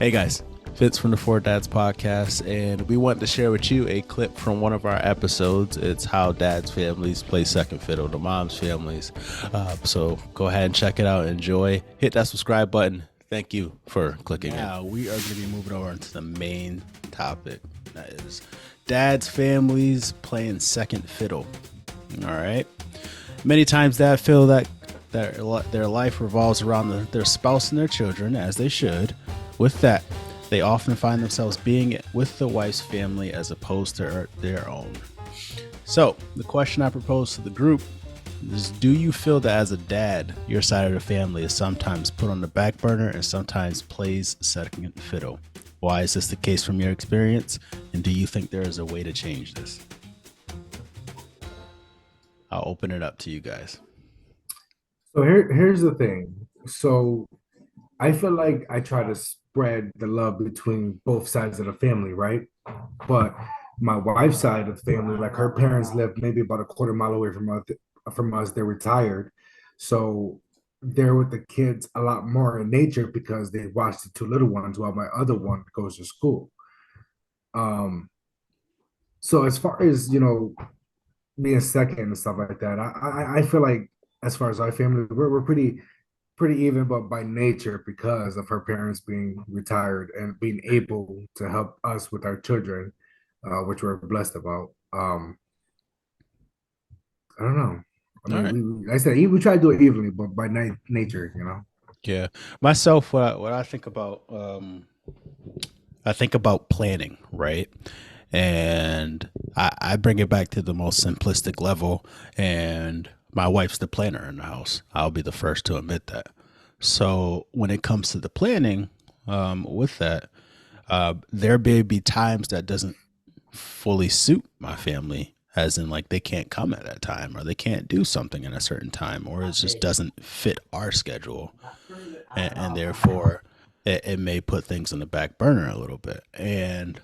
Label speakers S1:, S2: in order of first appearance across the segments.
S1: Hey guys, Fitz from the Four Dads podcast, and we want to share with you a clip from one of our episodes. It's how dads' families play second fiddle to moms' families. So go ahead and check it out. Enjoy. Hit that subscribe button. Thank you for clicking in. Now we are going to be moving over into the main topic. That is dads' families playing second fiddle. All right. Many times dads feel that their life revolves around their spouse and their children, as they should. With that, they often find themselves being with the wife's family as opposed to their own. So, the question I propose to the group is, do you feel that as a dad, your side of the family is sometimes put on the back burner and sometimes plays second fiddle? Why is this the case from your experience? And do you think there is a way to change this? I'll open it up to you guys.
S2: So here's the thing. So I feel like I try to spread the love between both sides of the family, right? But my wife's side of the family, like her parents live maybe about a quarter mile away from us. They're retired, so they're with the kids a lot more in nature because they watch the two little ones while my other one goes to school. Um, so as far as being second and stuff like that, I feel like as far as our family, we're pretty even, but by nature, because of her parents being retired and being able to help us with our children, which we're blessed about. I don't know. I
S1: All
S2: mean,
S1: right.
S2: like I said, we try to do it evenly, but by nature.
S1: Yeah. Myself, what I think about, I think about planning, right? And I bring it back to the most simplistic level. And my wife's the planner in the house. I'll be the first to admit that. So when it comes to the planning, with that, there may be times that doesn't fully suit my family, as in like they can't come at that time or they can't do something in a certain time, or it just doesn't fit our schedule, and therefore it may put things in the back burner a little bit. And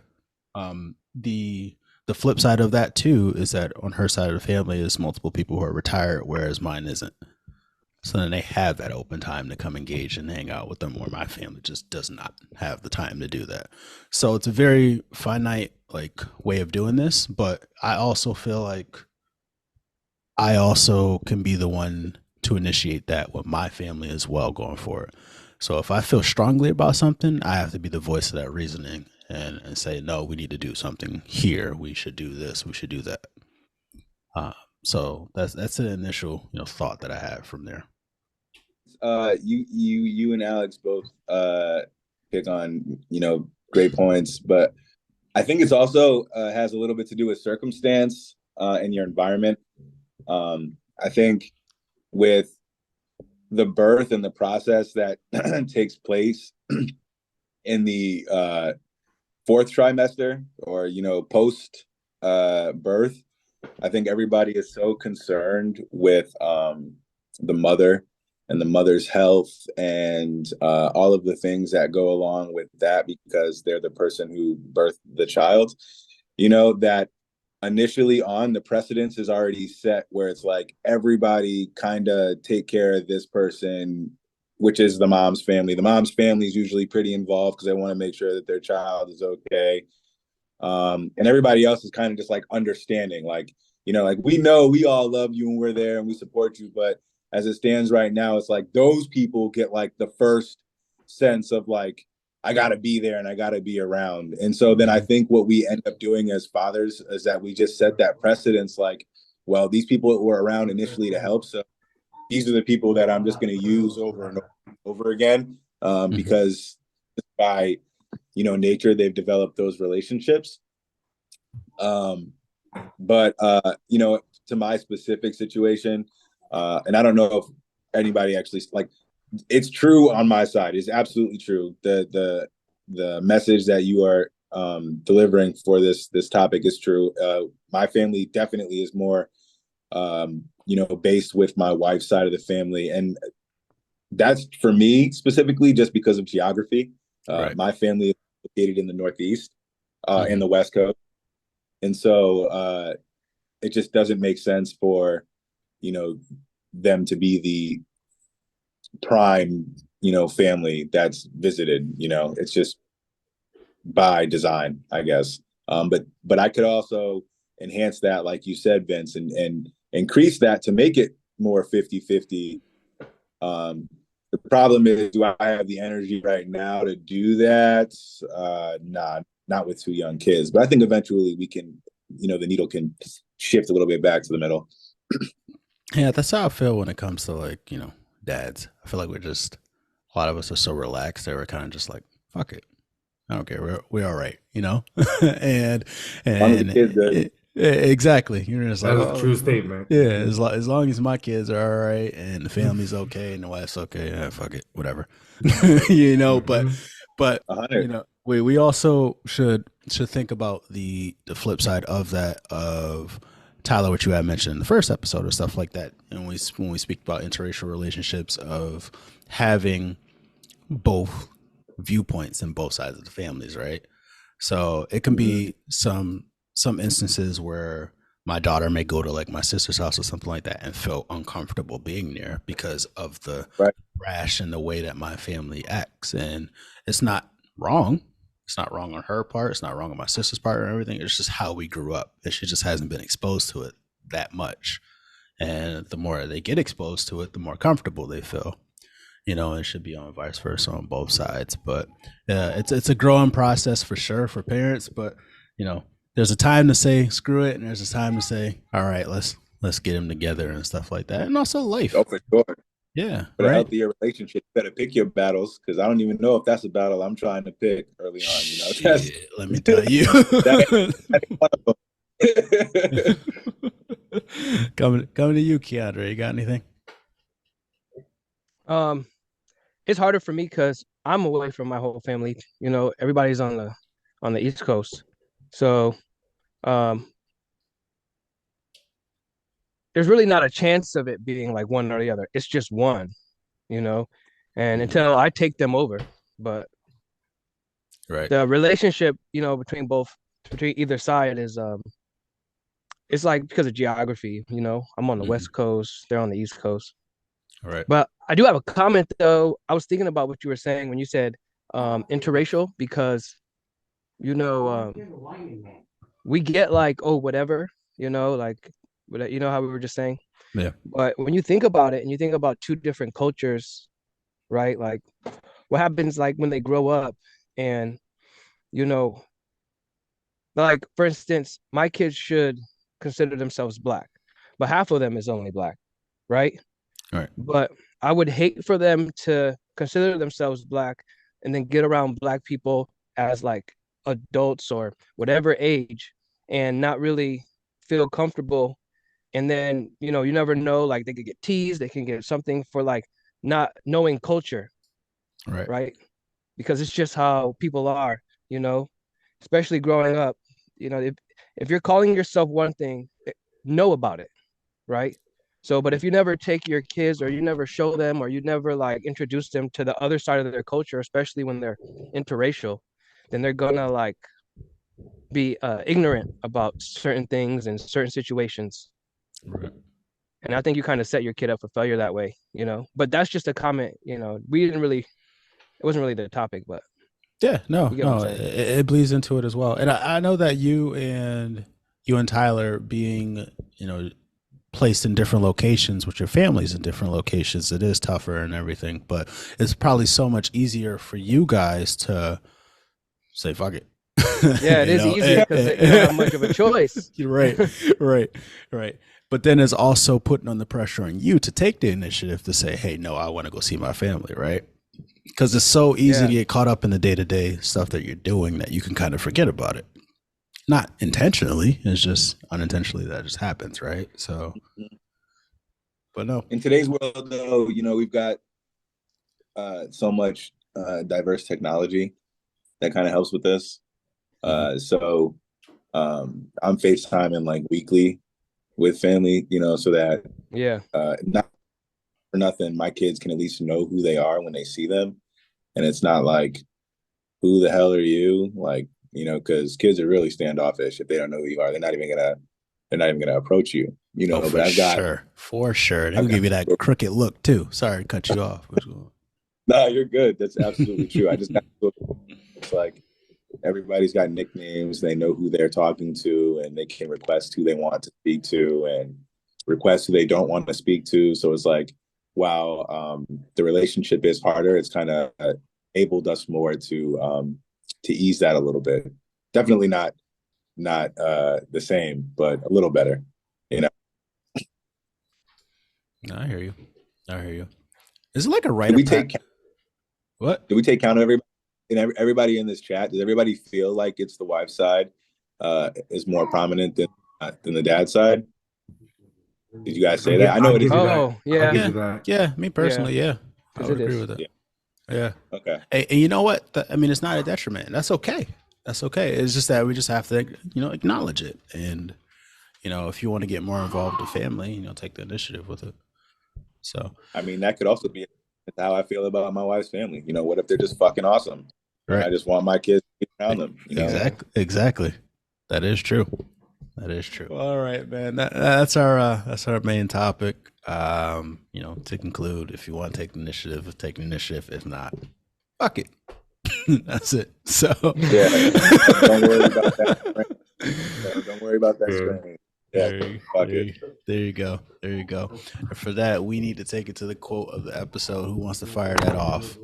S1: the flip side of that too is that on her side of the family is multiple people who are retired, whereas mine isn't. So then they have that open time to come engage and hang out with them, where my family just does not have the time to do that. So it's a very finite like way of doing this, but I also feel like I also can be the one to initiate that with my family as well going forward. So if I feel strongly about something, I have to be the voice of that reasoning and say, no, we need to do something here. We should do this. We should do that. Uh, so that's an initial thought that I have from there.
S3: You and Alex both pick on great points, but I think it's also has a little bit to do with circumstance and your environment. I think with the birth and the process that takes place in the fourth trimester, or post birth, I think everybody is so concerned with the mother and the mother's health and all of the things that go along with that, because they're the person who birthed the child, that initially on the precedence is already set, where it's like everybody kind of take care of this person, which is the mom's family. The mom's family is usually pretty involved because they want to make sure that their child is okay. And everybody else is kind of just like understanding, like, like, we know we all love you and we're there and we support you, but as it stands right now, it's like those people get like the first sense of like, I got to be there and I got to be around. And so then I think what we end up doing as fathers is that we just set that precedence, like, well, these people were around initially to help, so these are the people that I'm just going to use over and over again,
S1: Mm-hmm.
S3: because by nature they've developed those relationships. But to my specific situation, and I don't know if anybody actually, like, it's true on my side. It's absolutely true. The message that you are delivering for this topic is true. My family definitely is more based with my wife's side of the family, and that's for me specifically just because of geography.
S1: Right.
S3: My family is located in the Northeast, in
S1: Mm-hmm.
S3: the West Coast, and so it just doesn't make sense for you know them to be the prime family that's visited. It's just by design, I guess. But I could also enhance that, like you said, Vince, and increase that to make it more 50-50. The problem is, do I have the energy right now to do that? Not with two young kids. But I think eventually we can, the needle can shift a little bit back to the middle.
S1: Yeah, that's how I feel when it comes to like, dads. I feel like a lot of us are so relaxed that we're kind of just like, fuck it. I don't care. We're all right, and
S3: the kids good.
S1: Exactly. You're just like,
S2: That's a true statement.
S1: yeah, as long as my kids are all right and the family's okay and the wife's okay, yeah, fuck it, whatever. But
S3: 100.
S1: we also should think about the flip side of that, of Tyler, what you had mentioned in the first episode or stuff like that. And when we speak about interracial relationships, of having both viewpoints in both sides of the families, right? So it can be some instances where my daughter may go to like my sister's house or something like that and feel uncomfortable being there because of the rash and the way that my family acts. And it's not wrong. It's not wrong on her part. It's not wrong on my sister's part or everything. It's just how we grew up. And she just hasn't been exposed to it that much. And the more they get exposed to it, the more comfortable they feel. It should be on vice versa on both sides. But it's a growing process for sure for parents. But there's a time to say screw it, and there's a time to say, all right, let's get them together and stuff like that. And also life.
S3: Oh, for sure.
S1: Yeah.
S3: For a healthier relationship, you better pick your battles, because I don't even know if that's a battle I'm trying to pick early on.
S1: Shit, let me tell you. Coming to you, Keandre. You got anything?
S4: It's harder for me because I'm away from my whole family. Everybody's on the East Coast, so there's really not a chance of it being like one or the other. It's just one, and until I take them over. But the relationship, between either side is it's like because of geography. I'm on the West Coast, they're on the East Coast.
S1: All right.
S4: But I do have a comment though. I was thinking about what you were saying when you said interracial, because we get like, oh, whatever, like how we were just saying.
S1: Yeah.
S4: But when you think about it and you think about two different cultures, right? Like what happens like when they grow up and like for instance, my kids should consider themselves Black, but half of them is only Black, right?
S1: All right.
S4: But I would hate for them to consider themselves Black and then get around Black people as like adults or whatever age and not really feel comfortable. And then, you never know, like they could get teased, they can get something for like not knowing culture. Right. Because it's just how people are, especially growing up. If you're calling yourself one thing, know about it. Right. So, but if you never take your kids or you never show them or you never like introduce them to the other side of their culture, especially when they're interracial, then they're gonna like be ignorant about certain things and certain situations.
S1: Right.
S4: And I think you kind of set your kid up for failure that way, but that's just a comment, it wasn't really the topic, but
S1: yeah, no, it bleeds into it as well. And I know that you and Tyler being, placed in different locations with your families in different locations, it is tougher and everything, but it's probably so much easier for you guys to say fuck it.
S4: Yeah, it is easier because you don't have much of a choice.
S1: right. But then it's also putting on the pressure on you to take the initiative to say, hey, no, I want to go see my family, right? Because it's so easy to get caught up in the day-to-day stuff that you're doing that you can kind of forget about it. Not intentionally, it's just unintentionally that just happens, right? So, but no.
S3: In today's world, though, we've got so much diverse technology that kind of helps with this. So I'm FaceTiming like weekly with family, so that not for nothing, my kids can at least know who they are when they see them, and it's not like, who the hell are you? Like, because kids are really standoffish if they don't know who you are. They're not even gonna approach you.
S1: But I've got for sure. They'll give you that crooked look too. Sorry to cut you off.
S3: No, you're good. That's absolutely true. I just got it's like everybody's got nicknames. They know who they're talking to, and they can request who they want to speak to, and request who they don't want to speak to. So it's like, wow, the relationship is harder. It's kind of enabled us more to ease that a little bit. Definitely not the same, but a little better. You know.
S1: No, I hear you. I hear you. Is it like a rite
S3: Do we
S1: of
S3: take
S1: what?
S3: do we take count of everybody and everybody in this chat? Does everybody feel like it's the wife side is more prominent than the dad side? Did you guys say that? I know
S2: I'll
S3: it is.
S2: give you that.
S4: Oh,
S2: I'll
S4: yeah.
S2: give
S1: Yeah,
S2: you that.
S1: yeah. Me personally, yeah, I
S4: 'Cause
S1: would
S4: it
S1: agree
S4: is.
S1: with it.
S3: Yeah.
S1: Yeah.
S3: Okay.
S1: And you know what? I mean, it's not a detriment. That's okay. That's okay. It's just that we just have to, acknowledge it. And, if you want to get more involved with the family, take the initiative with it. So,
S3: I mean, that could also be how I feel about my wife's family. You know, what if they're just fucking awesome?
S1: right.
S3: I just want my kids to be around them. You know,
S1: Exactly. That is true. That is true. All right, man. That's our main topic. To conclude, if you want to take the initiative, take the initiative. If not, fuck it. That's it. So
S3: yeah, don't worry about that. Don't worry about that strain. Yeah, fuck it.
S1: There you go. There you go. And for that, we need to take it to the quote of the episode. Who wants to fire that off?